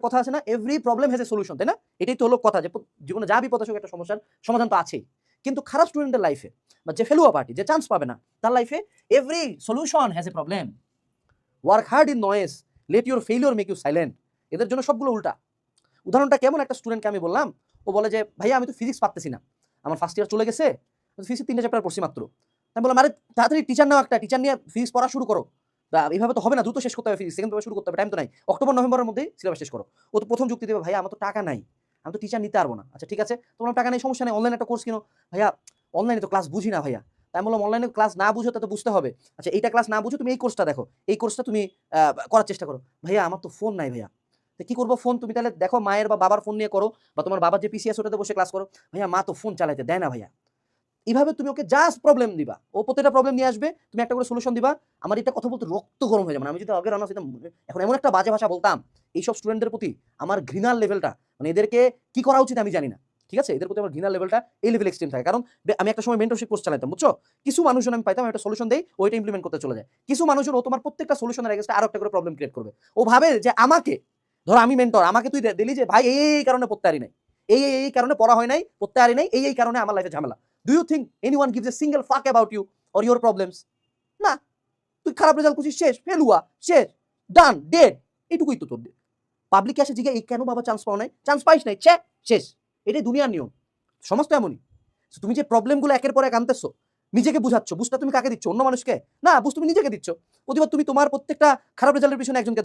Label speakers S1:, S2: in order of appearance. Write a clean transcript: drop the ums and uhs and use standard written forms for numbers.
S1: কথা আছে না, every problem has a solution, তাই না? এটাই তো হলো কথা, যে জীবনে যা বিপদ আসুক একটা সমস্যার সমাধান তো আছেই। কিন্তু খারাপ স্টুডেন্টের লাইফে বা যে ফেলুয়া পার্টি, যে চান্স পাবে না, তার লাইফে every solution has a problem. Work hard in noise, let your failure make you silent. এদের জন্য সবগুলো উল্টা। উদাহরণটা কেমন, একটা স্টুডেন্টকে আমি বললাম, ও বলে যে ভাইয়া আমি তো ফিজিক্স পারতেছি না, আমার ফার্স্ট ইয়ার চলে গেছে, ফিজিক্স 3টে চ্যাপ্টার পড়ছি মাত্র। আমি বললাম আরে তাড়াতাড়ি টিচার নাও, একটা টিচার নিয়ে ফিজিক্স পড়া শুরু করো, এইভাবে তো হবে না, দ্রুত শেষ করতে হবে ফিজিক্স, সেকেন্ড পেপার শুরু করতে হবে, টাইম তো নাই, অক্টোবর নভেম্বরের মধ্যেই সিলেবাস শেষ করো। ও তো প্রথম যুক্তি দেবে, ভাইয়া আমার তো টাকা নাই, আমি তো টিচার নিতে পারবো না। আচ্ছা ঠিক আছে, তোমার টাকা নেই, সমস্যা নেই, অনলাইন একটা কোর্স কিনো। ভাইয়া অনলাইনে তো ক্লাস বুঝি না ভাইয়া। তাই বললাম অনলাইনে ক্লাস না বুঝো তো বুঝতে হবে, আচ্ছা এইটা ক্লাস না বুঝো, তুমি এই কোর্সটা দেখো, এই কোর্সটা তুমি করার চেষ্টা করো। ভাইয়া আমার তো ফোন নাই ভাইয়া। তো কি করবো, ফোন তুমি তাহলে দেখো মায়ের বা বাবার ফোন নিয়ে করো, বা তোমার বাবার যে পিসি আছে ওটাতে বসে ক্লাস করো। ভাইয়া মা তো ফোন চালাইতে দেয় না ভাইয়া। এইভাবে তুমি ওকে জাস্ট প্রবলেম দিবা, ও প্রত্যেকটা প্রবলেম নিয়ে আসবে, তুমি একটা করে সলিউশন দিবা। আমার এটা কথা বলতে রক্ত গরম হয়ে যাবে, মানে আমি যদি আগের রান্না এখন এমন একটা বাজে ভাষা বলতাম এইসব স্টুডেন্টদের প্রতি, আমার ঘৃণার লেভেলটা, মানে এদেরকে কি করা উচিত আমি জানি না। ঠিক আছে, এদের প্রতি আমার ঘৃণার লেভেলটা এই লেভেল এক্সট্রিম থাকে। কারণ আমি একটা সময় মেন্টরশিপ কোর্স চালাতাম, বুঝছো? কিছু মানুষজন আমি পাইতাম, একটা সলিউশন দেই, ওইটা ইমপ্লিমেন্ট করতে চলে যায়। কিছু মানুষজন ও তোমার প্রত্যেকটা সলিউশনের এগেইনস্টে আরো একটা করে প্রবলেম ক্রিয়েট করবে। ও ভাবে যে আমাকে, ধরো আমি মেন্টর, আমাকে তুই দিলি যে ভাই এই কারণে পড়তে পারি নাই, এই কারণে পড়া হয় নাই, পড়তে পারি নাই, এই কারণে আমার লাইফে ঝামেলা। Do you think anyone gives a single fuck about you or your problems? না। তুই খারাপ রেজাল্ট করছিস, শেষ, ফেলুয়া, শেষ, ডান, ডেড। এইটুকুই তো তোর। পাবলিকে আসে জিজ্ঞাসা, এই কেন বাবা চান্স পাও নাই? চান্স পাইস নাই, ছে, শেষ। এটাই দুনিয়ার নিয়ম। সমাজ তো এমনই। তুমি যে প্রবলেমগুলো একের পর এক আনতেছো, নিজেকে বুঝাচ্ছ, বুঝটা তুমি কাকে দিচ্ছ? অন্য মানুষকে না, বুঝ তুমি নিজেকে দিচ্ছ। প্রতিবার তুমি তোমার প্রত্যেকটা খারাপ রেজাল্টের পিছনে একজনকে